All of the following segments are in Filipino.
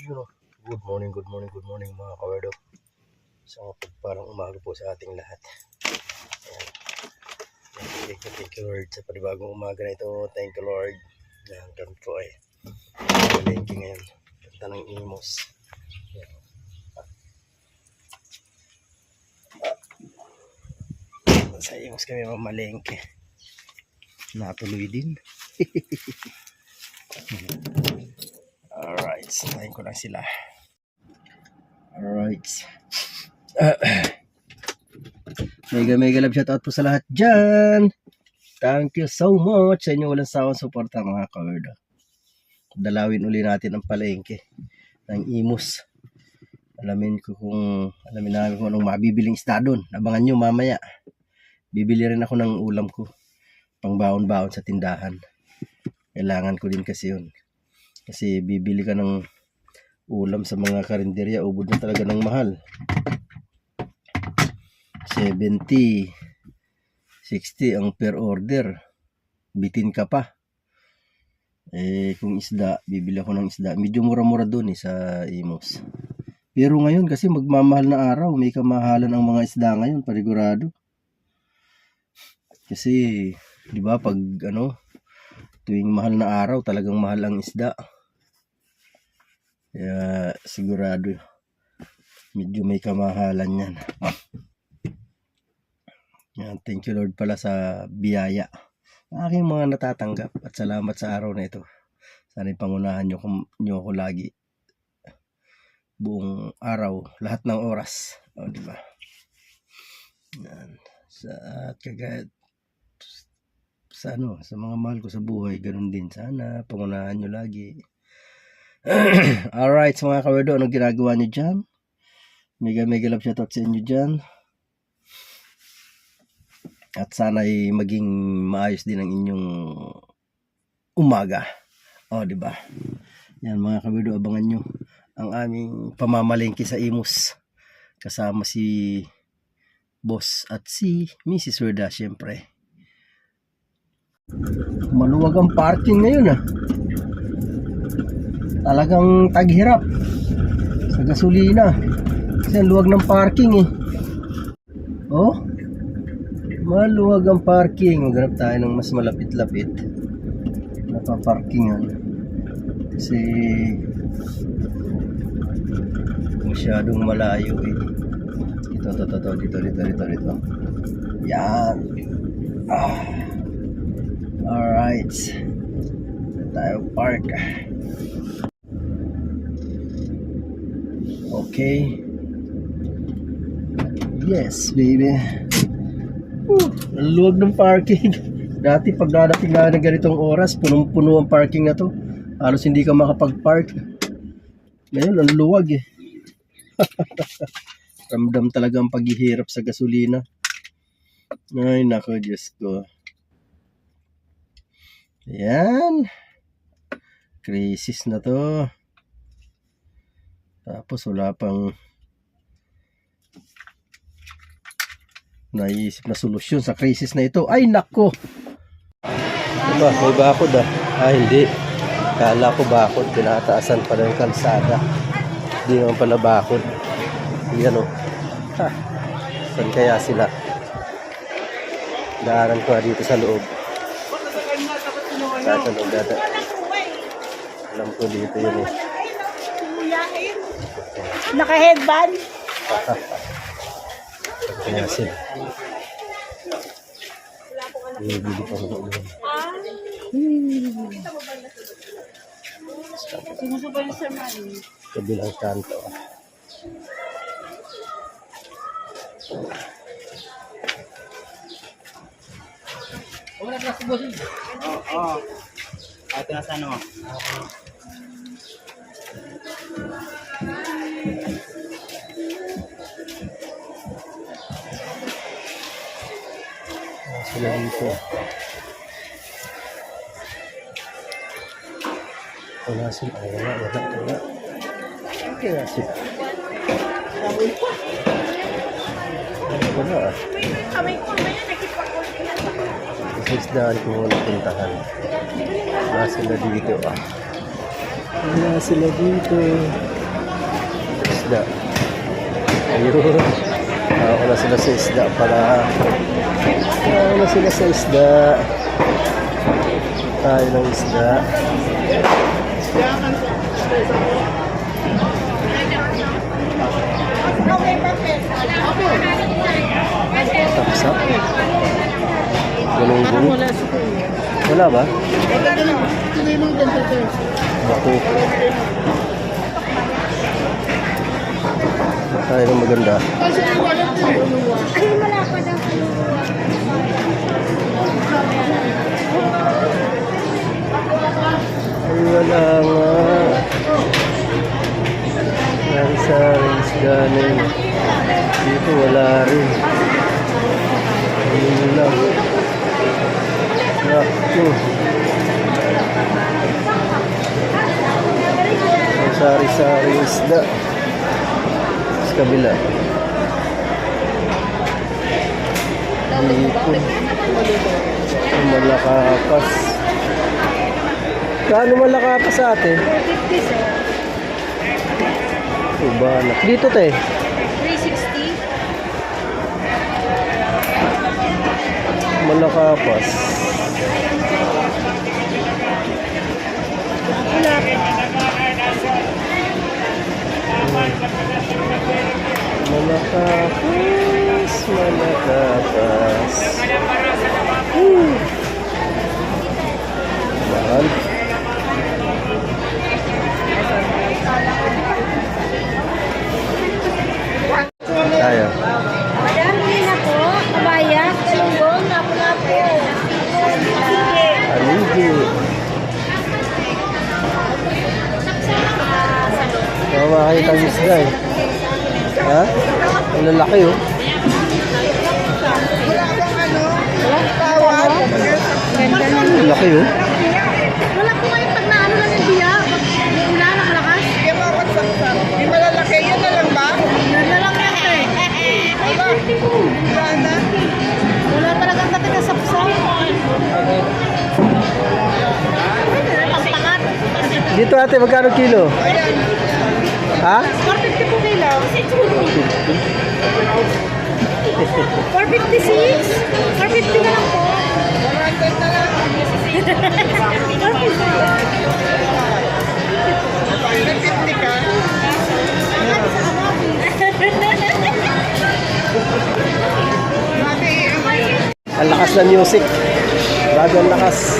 Good morning mga kawerdo. So, parang umaga po sa ating lahat. Ayan. Thank you Lord sa panibagong umaga na ito. Thank you Lord. Ayan, kami po ay malengke ngayon. Punta ng Imos. Sa Imos kami mamalengke. Natuloy din. Alright, sinayin ko lang sila. Alright. Mega love shoutout po sa lahat dyan. Thank you so much sa inyo walang sawang suporta mga kawerdo. Dalawin uli natin ang palengke ng Imos. Alamin namin kung anong mabibiling isda doon. Abangan nyo mamaya. Bibili rin ako ng ulam ko. Pang baon-baon sa tindahan. Kailangan ko din kasi yun. Kasi bibili ka ng ulam sa mga karinderya, ubod na talaga ng mahal. 70, 60 ang per order. Bitin ka pa. Kung isda, bibili ako ng isda. Medyo mura-mura doon sa Imos. Pero ngayon kasi magmamahal na araw, may kamahalan ang mga isda ngayon, panigurado. Kasi, di ba, pag tuwing mahal na araw, talagang mahal ang isda. Kaya sigurado medyo may kamahalan yan. Yan, thank you Lord pala sa biyaya. Aking mga natatanggap at salamat sa araw na ito. Sana pangunahan nyo ako lagi. Buong araw, lahat ng oras. O, diba? Yan. Sa mga mahal ko sa buhay, ganun din. Sana pangunahan nyo lagi. Alright, so mga kawerdo, anong ginagawa nyo dyan? Mega love shoutout sa inyo dyan. At sana ay maging maayos din ang inyong umaga. O, diba? Yan mga kawerdo, abangan nyo ang aming pamamalengke sa Imos. Kasama si Boss at si Mrs. Werda, syempre. Maluwag ang parking ngayon Talagang taghirap sa gasolina kasi ang luwag ng parking maluwag ang parking. Maghanap tayo ng mas malapit-lapit na paparkingan kasi masyadong malayo dito yan. Alright, tayo park. Okay. Yes, baby. Ang luwag ng parking. Dati pag dadating na ganitong oras, punong-puno ang parking na to. Halos hindi ka makapag-park. Ngayon, ang luwag Ramdam talaga ang paghihirap sa gasolina. Ay, nako, Diyos ko. Yan. Crisis na to. Tapos wala pang naisip na solusyon sa crisis na ito. Ay nako. Diba, may bakod hindi. Kala ko bakod, tinataasan pa ng kalsada. Hindi naman pala bakod. Yan Saan kaya sila? Daanan ko dito sa loob. Sa loob data. Alam ko dito yun Naka-headband. Kaya sila. Bibili pa ako doon. Sinusubay sa mali. Kabilang kanto. Wala na si boss. Oo. Ito na sa ano. Sila dito. Wala sila. Wala. Kaya sila. Wala Kamay ko na yan, nakipag-ordinan sa Isdaan ko muna puntahan. Wala sila dito Wala sila dito. isda. Ayun. Ako na sila sa isda pala. Ako na sila sa isda. Tayo ng isda. Tapsap. Gulong-gulong. Wala ba? Ako. Tayo ng maganda. Ay, wala nga. Sari-sari isda na yun. Dito wala rin. Ayun lang. Naku. Sari-sari isda. Sa kabila. Dito. Malakapas. Kaano malakapas sa atin? 450 sir. Ubanak. Dito te. 360. Malakapas. Malakapas. Malakapas. Mahal. Tayo. Madam, hindi na po. Kabayas, talunggong, napo-napo. Aligi. Makakita ang isda eh. Ha? Ang lalaki oh. Ganda na. Ang laki oh. Wala po kayo pag naano lang yung biya. May ulan, ang lakas. Di malalaki, yun na lang ba? Yan na lang yan eh. Wala na. Wala talagang dati na sapsap. Pangpangat. Dito ate, magkano kilo? Ha? 450 po kilo. 456. 450 na lang po. 100 na lang. 150 ka. Ang lakas ng music. Grabe ang lakas.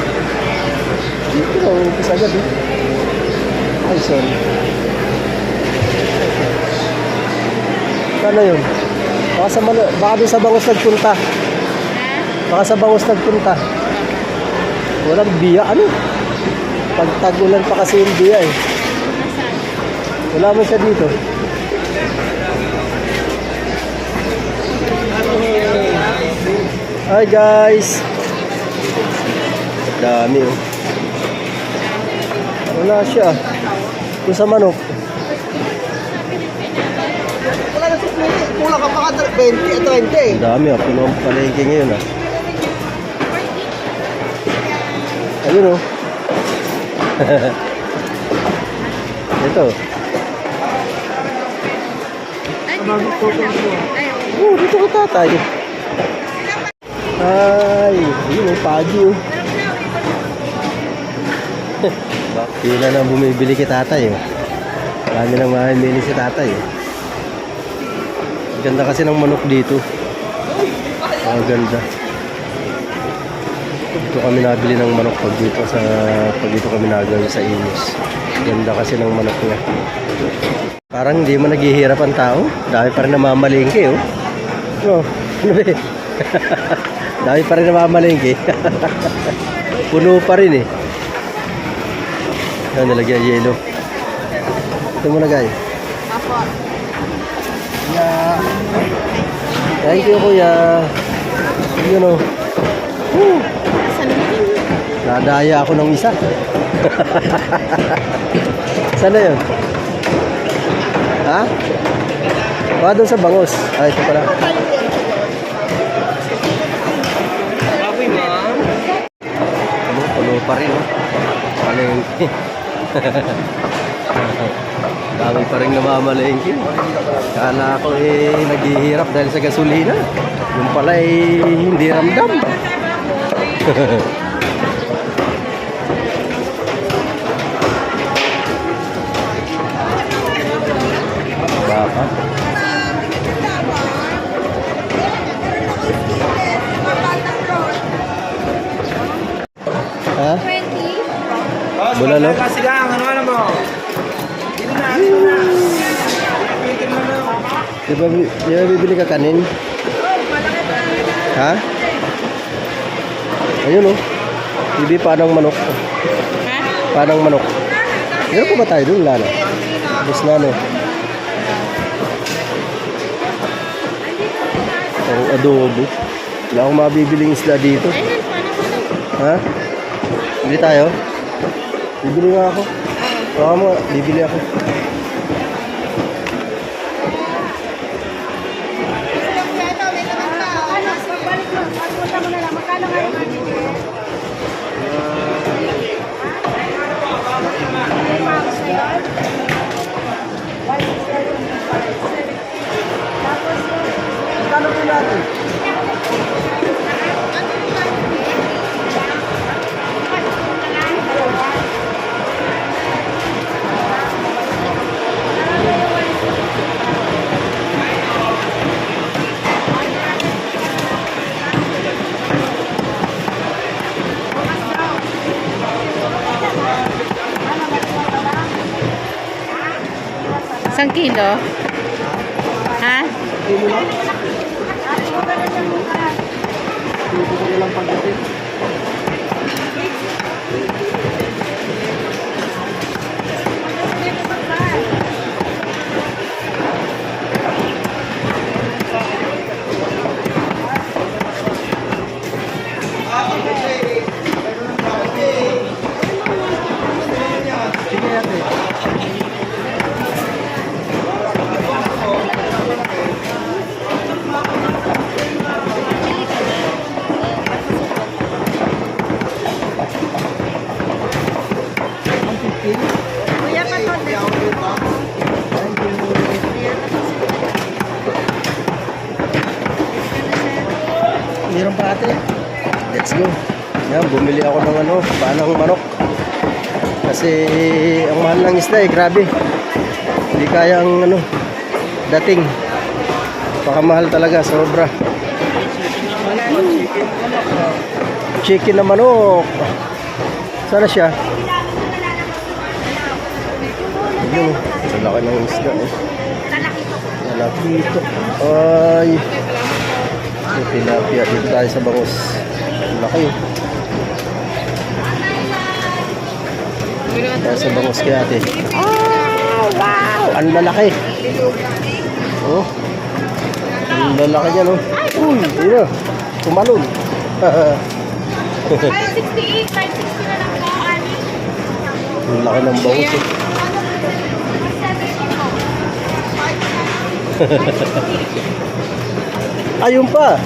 Dito na, umpis agad eh. Ay, sorry. Ano yun? Baka doon sa bangos nagpunta. Baka sa bangos nagpunta. Walang biya. Ano? Pag tag-ulan pa kasi yung biya eh. Wala mo siya dito. Hi guys. Dami oh. Wala siya. Kung sa manok. Wala na kulang ka pa ka 20 at 20. Dami ah. Puno ang palengke ngayon ah. Ayun oh. Ito. Dito ka tatay. Ay, yun oh, pagi oh. Pila na bumibili kay tatay oh. Dami nang mamimili si tatay oh. Ganda kasi ng manok dito. Ganda. Dito kami nabili ng manok pag dito kami nagawin sa Imus. Ganda kasi ng manok niya. Parang hindi mo naghihirap ang tao. Dami pa rin namamalingke oh. No, ano ba eh? Dami pa rin namamalingke. Puno pa rin eh. Yan, nilagyan yelo. Ito muna guys. Apo. Yeah. Thank you kuya. Yun o. Nadaya ako ng isa. Saan na yun? Ha? Baka doon sa bangos. Ay, ito pala. Puno pa rin. Ano yun? Dami pa rin namamalengke. Kala ko naghihirap dahil sa gasolina. Yung pala hindi ramdam. Baka. Ha? 20. Bulalo? Kasi lang, ano mo? Dito na. Di ba bibili ka kanin? Ha? Ayun oh. Bibi panang manok. Panang manok. Meron pa ba tayo doon? Wala na. Bus na no. Ang adobo. Wala akong mabibiling isda dito. Ha? Bili tayo? Bibili nga ako. Baka mo, bibili ako. Balik mo. Pagpunta mo na lang. Magkano nga yung Kano po natin? Isang kilo? Ha? Kilo lang. Kilo ko lang pagdating. Kuya pa to. Meron pa ate. Let's go. Yan, bumili ako ng panang manok. Kasi ang mahal ng isda grabe. Hindi kaya ang dating. Pakamahal talaga, sobra. Chicken na manok. Sana siya. Yun, sa laki ng isda Malaki ito. Ay. Yung tilapia dito tayo sa bangus. Laki. Tayo sa bangus kaya ate. Oh, wow! Ang lalaki. Oh. Ang lalaki niya, no? Uy, yun na. Tumalon. 568, 560 na lang po. Ang laki ng bangus, eh. Ayun pa.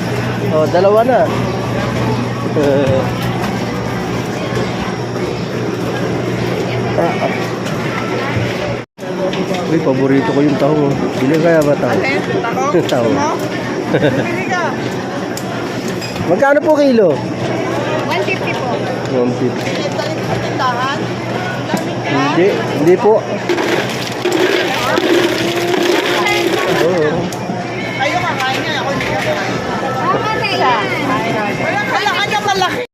Oh, dalawa na. Uy, paborito ko yung tahong. Bili kaya ba tahong? Tahong. Magkano po kilo? 150 po. 150. Hindi po. Oo. Ayaw kakain niya. Ako hindi ako. Wala ka niya malaki.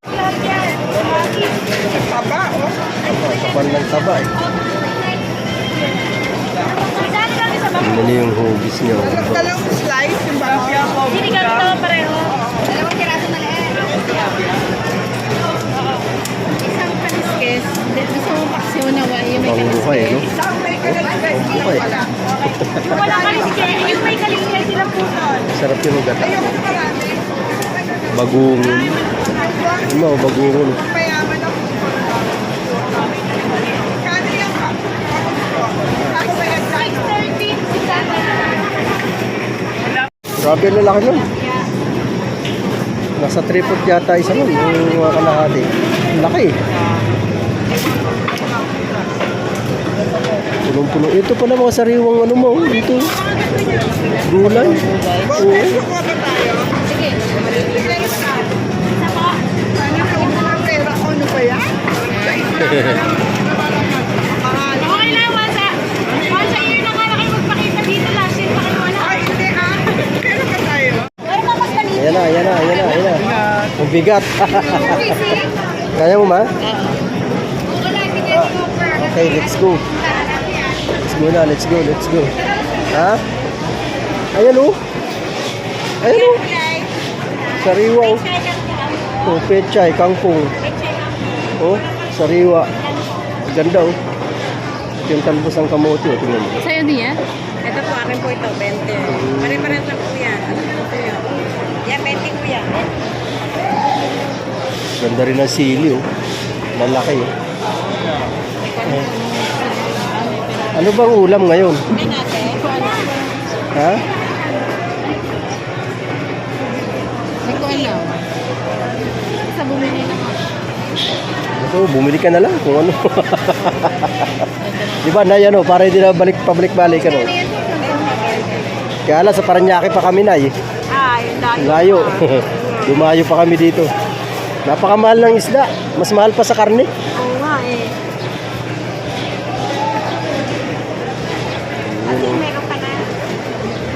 Taba, oh. Kapan ng taba eh. Mali yung hugis niya. Dalawang slice yung bawang. Hindi ka ito pareho. Dalawang tiraso na lang. Isang kaliskes. Gusto mo paksiw na wa yung may Pangbuhay, no? Isang may kaliskes. Pangbuhay. Yung wala kaliskes. Yung may kaliskes sila po nun. Sarap yung gata. Ayaw ko marami. Bagungon. Ano, bagungon. Mayaman ako. Kano yung ako ba yan? 630. Grabe na laki nun. Nasa 3 yata isa nun. Yung mga kalahati. Laki. Punong-puno. Ito pala mga sariwang ano mo. Ito. Gulay. Oo. Ano ba yan? Okay lang, Wasa. Wasa, yun ang kala kayo magpakita dito last year. Pakiwala. Ay, hindi ah. Pero ba tayo? Pero mas maliit. Ayan na, ayan na, ayan na, ayan na. Ang bigat. Busy. Kaya mo ma? Wala, bigay ko over. Okay, let's go. Let's go na, let's go, let's go. Ha? Ayan o. Ayan o. Sariwa o. Oh, pechay, kangkong. Oh, sariwa. Ganda oh. Ito yung talbos ng kamote oh. Tingnan mo. Sa'yo din yan? Ito po, akin po ito, 20. Pare-pares na po yan. Ano na po yan? Yan, 20 po yan. Ganda rin ang sili oh. Lalaki oh. Oh. Ano bang ulam ngayon? Hindi natin. Ha? Hindi ko alam. Sa bumili na ako. Ito, bumili ka na lang kung ano. Di ba na yan oh, para hindi na pabalik-balik ano. Kaya lang sa Paranaque pa kami na eh. Ah, yun lang. Layo. Dumayo pa kami dito. Napakamahal ng isda. Mas mahal pa sa karne. Oo nga eh. Kasi meron ka na.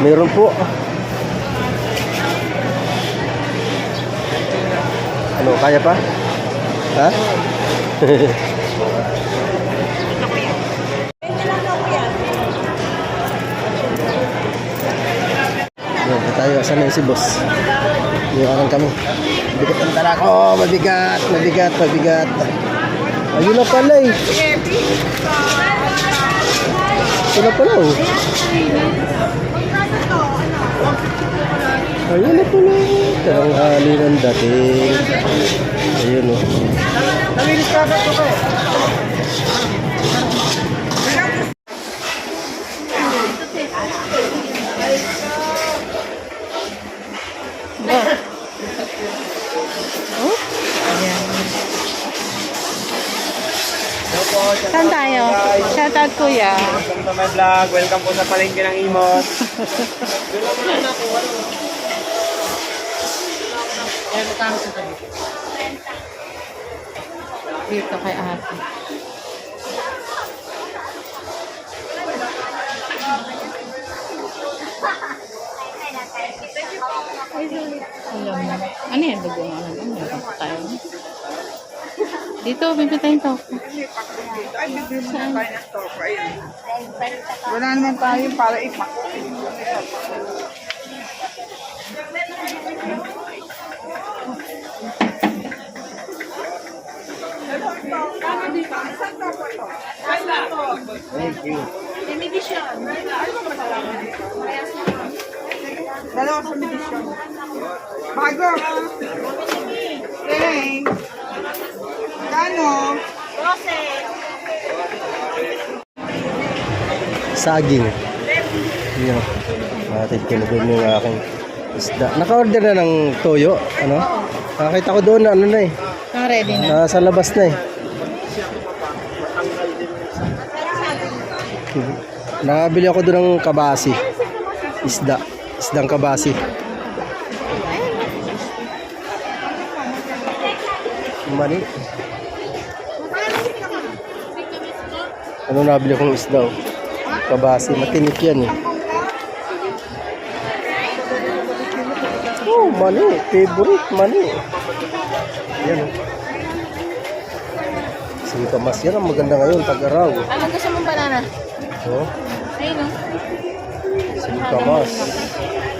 Meron po. Ano, kaya pa? Ha? Yan, tayo. Asan na yung si boss? Iwanan kami. Mabigat ang tara ko. Mabigat, mabigat, mabigat. Ayun na pala eh. Ito na pala oh. Ayun na pala. Tanghali ng dating. Ayun oh. Nalinis ka ba ito ko? Saan tayo? Shoutout kuya. Welcome to my vlog. Welcome po sa palengke ng Imos. Dito kay ate. Alam mo. Ano yan? Dugo nga naman. Meron pa tayo. Dito, bibitayin to. Ay, bibili mo na tayo ng store. Ayun. Wala naman tayo para ipak. Thank you. Dalawa sa medisyon. Bago. Hey. Kano? Saging. Yan. Matid ko na doon yung aking isda. Naka-order na ng toyo. Ano? Nakakita ko doon na ano na eh. Ready na. Nasa labas na eh. Nakabili ako doon ng kabasi. Isda. Isdang kabasi. Mani. Ano nabili akong isda oh. Kabasi. Matinik yan eh. Oh, mani. Favorite mani. Yan oh. Singkamas yan. Ang maganda ngayon. Tag-araw. Anong gusto mong banana? Oh. Ayun o. Singkamas.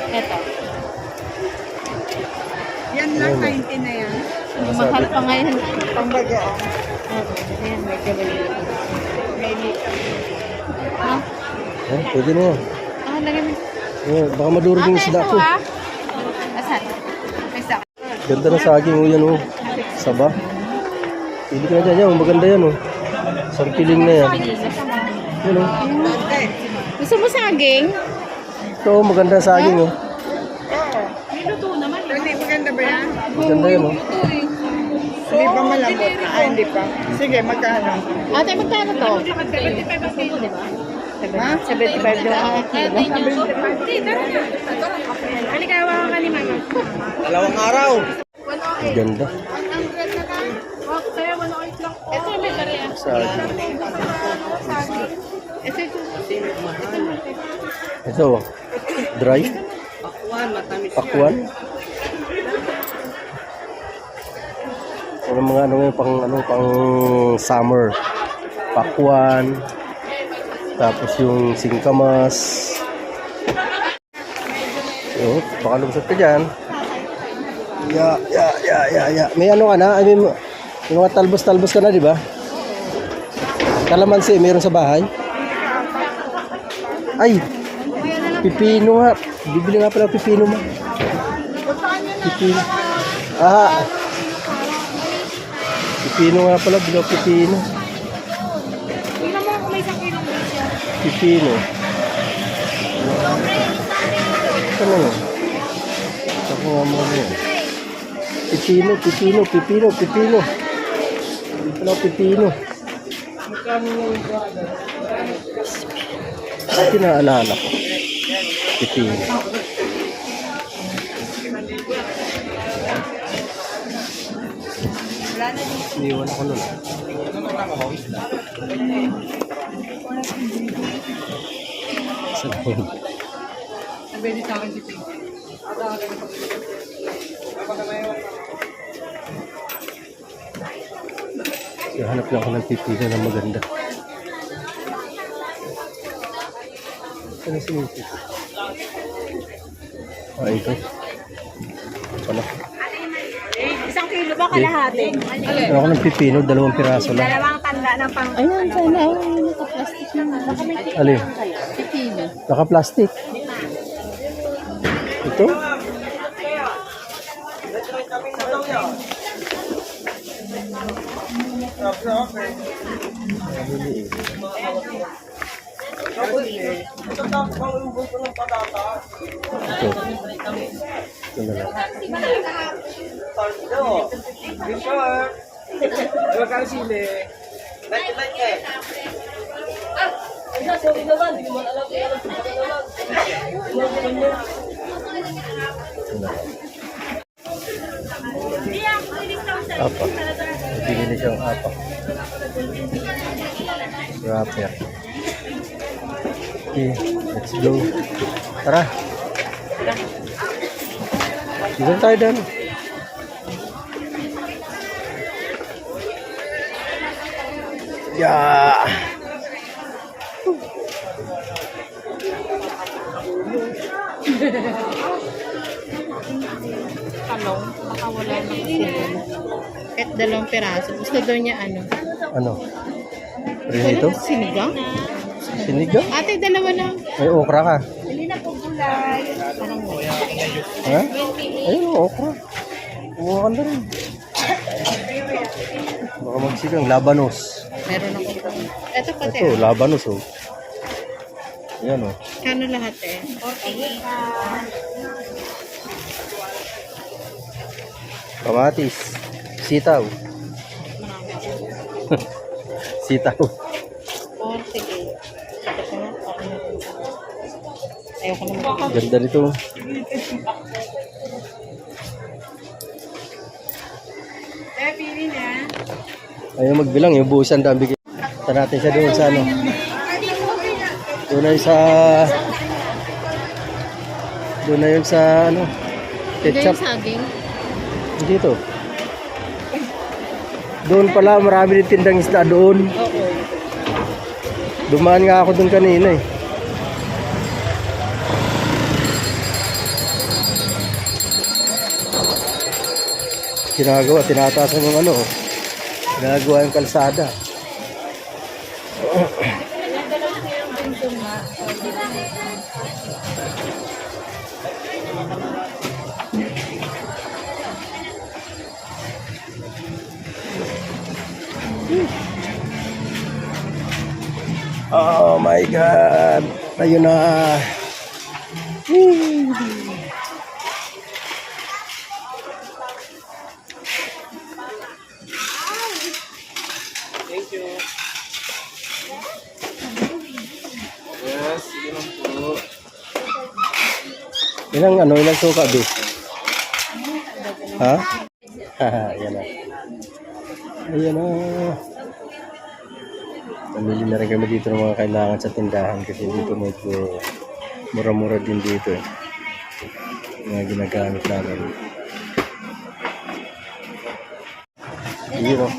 Ito. Yan lang, 90 na yan. Mahal pa ngayon. Pambaga. Ayan, may kabalik. May lita. Ha? Eh, pwede na yan. Ah, lagyan mo. Eh, baka madurog yung isda ko. Asan? May isa. Ganda na saging oh, yan oh. Saba. Pili ka na dyan yan. Maganda yan oh. Sampiling na yan. Yan oh. Gusto mo saging? Ito oh, maganda saging oh. Hindi, maganda ba yan? Maganda yan oh. Hindi ba malambot na? Ay, hindi pa. Sige, magkano? Ate, magkano to? Ha? 75 daw ang kilo. Halikawa ka ni Mama. Dalawang araw. Ang ganda. Ito may pareha. Saging. Ito. Ito, dry. Pakwan. Ano mga ano ngayon pang summer. Pakwan. Tapos yung singkamas. Yo, baka lumusot ka dyan. Ya. May ano ka na? I mean, yung mga talbos-talbos ka na, di ba? Kalamansi, meron sa bahay? Ay! Pipino nga. Bibili nga pala pipino mo. Pipino. Ah! Pipino nga pala. Bilo pipino. Tingnan mo kung may isang kilong bisyo. Pipino. Ito na yun. Ako nga mo yun. Pipino. Ito pipino. Ito na alala ko. Pipino. Iwan ako nun. Saan? Hanap lang ako ng pipino na maganda. Ano sinipit? Ah, ito. Pala. Isang kilo ba kalahati? Ano ako ng pipino, 2 piraso lang. Dalawang tanda ng pang... Ayan, sana. Naka-plastic na. Baka may Alin? pipino. Naka-plastic. Ito? Ito. Ito na lang. Apa. Pinili siyang apa. Wrapper. Okay, let's go. Tara. Dito tayo doon. Yeah. Talong. Baka wala na kasi. Kahit 2 piraso. Gusto daw niya ano? Ano? Prinito? Sinigang? Sinigang? Ate, 2 lang. May okra ka. Parang wala. Ha? Ayun, okra. Kumuha ka na rin. Baka magsigang. Labanos. Meron ako. Ito pati. Ito, labanos oh. Ayan oh. Kano lahat eh? Kamatis. Sitaw. Sitaw. 40 eh. Ayoko na. Ganda nito. Ayaw magbilang, yung buusan daan bigyan. Ito natin siya doon sa ano. Doon na yun sa ano. Ketchup. Saging. Dito. Doon pala, marami din tindang isda doon. Dumaan nga ako doon kanina eh. Ginagawa, tinatasan yung ano. Ginagawa yung kalsada. Oh my God! Ayun na! Ilang suka, be? Ha? Ayan na. Ayan na. Pamili na rin kami dito ng mga kailangan sa tindahan kasi dito medyo mura-mura din dito eh. Mga ginagamit namin. Yun o.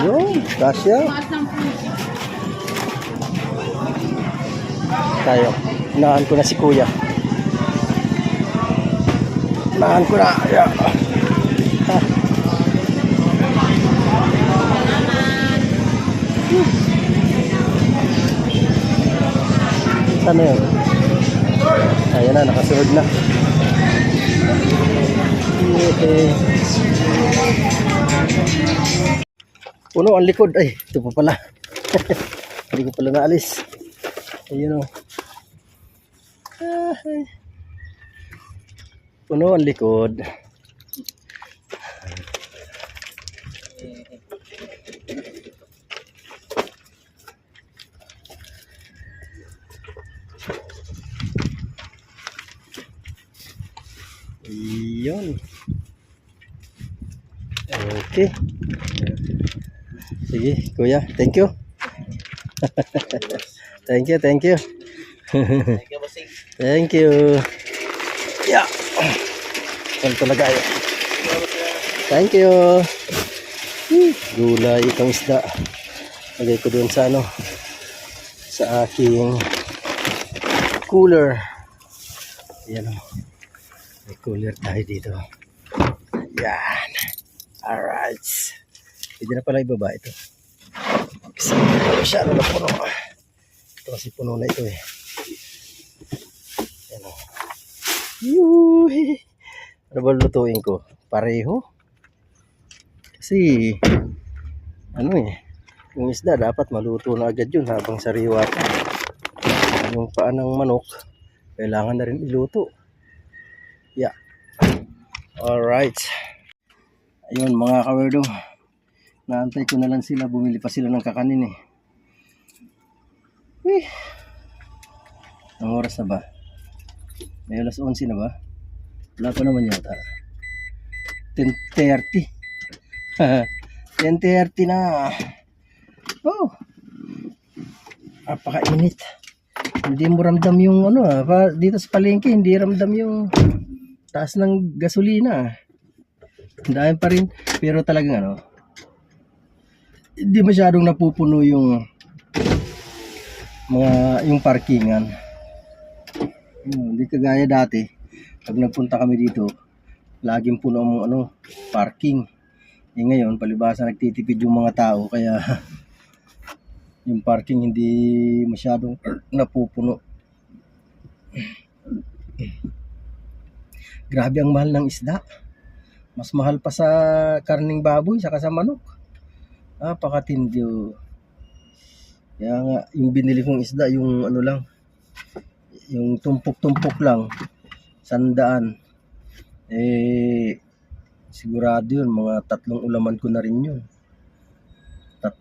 Yun, kasya. Tayo. Unahan ko na si kuya. Unahan ko na. Yeah. Ha. Sana yun? Ayan na, nakasunod na. Okay. Puno ang likod. Ay, ito pa pala. Hindi ko pala naalis. Ayun o. Puno ang likod. Yun. Okay. Sige, kuya. Thank you. Thank you. Thank you, bossing. Thank you. Yeah. Yan talaga yun. Thank you. Gulay, itong isda. Lagay ko doon sa ano, sa aking cooler. Yan o. May cooler tayo dito. Yan. Alright. Pwede na pala ibaba ito. Kasi masyado na puno. Ito kasi puno na ito eh. Yan o. Yuhi. Ano ba lutuin ko? Pareho. Kasi ano eh, yung isda dapat maluto na agad yun habang sariwa pa. Yung paa ng manok kailangan na rin iluto. Yeah. Alright. Ayun mga kawerdo, naantay ko na lang sila, bumili pa sila ng kakanin eh. Ang oras na ba? May alas 11 na ba? Wala pa naman yata. 10:30. 10:30 na. Oh. Apakainit. Hindi mo ramdam yung ano dito sa palengke, hindi ramdam yung taas ng gasolina. Dahil pa rin, pero talagang ano, hindi masyadong napupuno yung yung parkingan. Hindi kagaya dati, pag nagpunta kami dito, laging puno ang ano, parking. Ngayon, palibasa nagtitipid yung mga tao, kaya yung parking hindi masyadong napupuno. Grabe ang mahal ng isda. Mas mahal pa sa karning baboy saka sa manok. Napakatindi. Kaya nga yung binili kong isda, yung ano lang, yung tumpok-tumpok lang, 100. Sigurado yun, mga 3 ulaman ko na rin yun. 3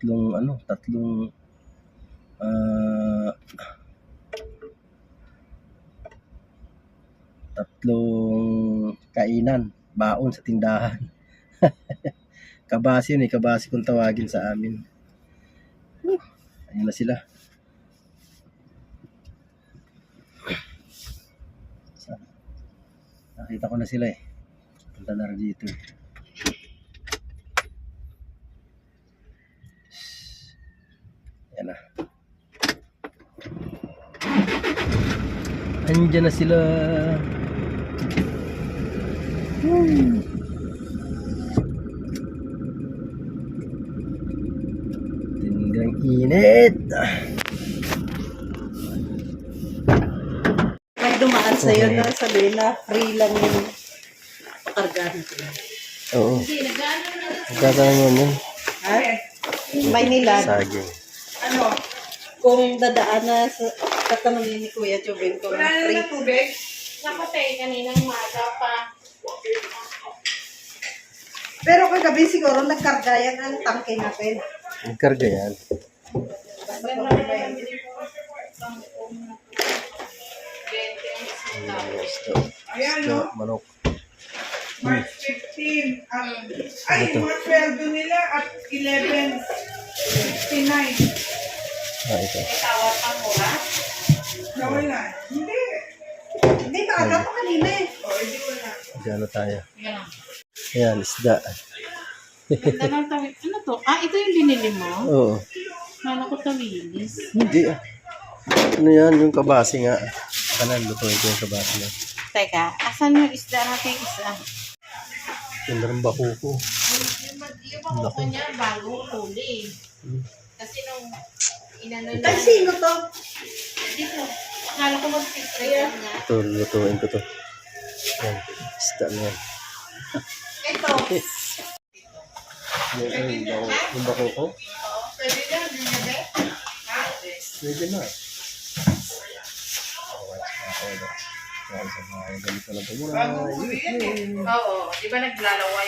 kainan, baon sa tindahan. Kabasi yun kabasi kung tawagin sa amin. Ayun na sila. Nakita ko na sila eh. Punta na rin dito eh. Yan na. Andiyan na sila. Tindang init. Pag dumaan sa'yo na, sabihin na free lang yung pakargahan ko. Oo. Magkakaroon mo yun. Ha? May nilad. Saging. Ano? Kung dadaan na sa tatanungin ni Kuya Chubin ko Wala na free. na tubig? Nakatay kaninang maga pa. Pero kagabi siguro nagkarga yan ang tangke natin. Nagkarga yan. Isda. Isda, manok. March 15. Ay, mga sweldo nila at 11:59. Ito. Nawala. Hindi. Hindi, maaga pa kanina eh. O, hindi wala. Gano tayo. Yan. Ayan, isda. Ganda ng tawid. Ano to? Ah, ito yung binili mo? Oo. Kala ko tawilis. Hindi ah. Ano yan? Yung kabasi nga. Kanan, lutuin ko yung kabasi nga. Teka, asan yung isda natin isa? Ganda ng bakuko. Yung makuha niya bago huli. Kasi nung inano niya. Ay, sino to? Dito. Akala ko mag-spray niya. Ito, lutuin ko to. Yan, isda na yan. Ito. Yung bakuko? Pwede na, binili. Pwede na. Okay, ganito lang ito muna. Oo. Di ba naglalaway?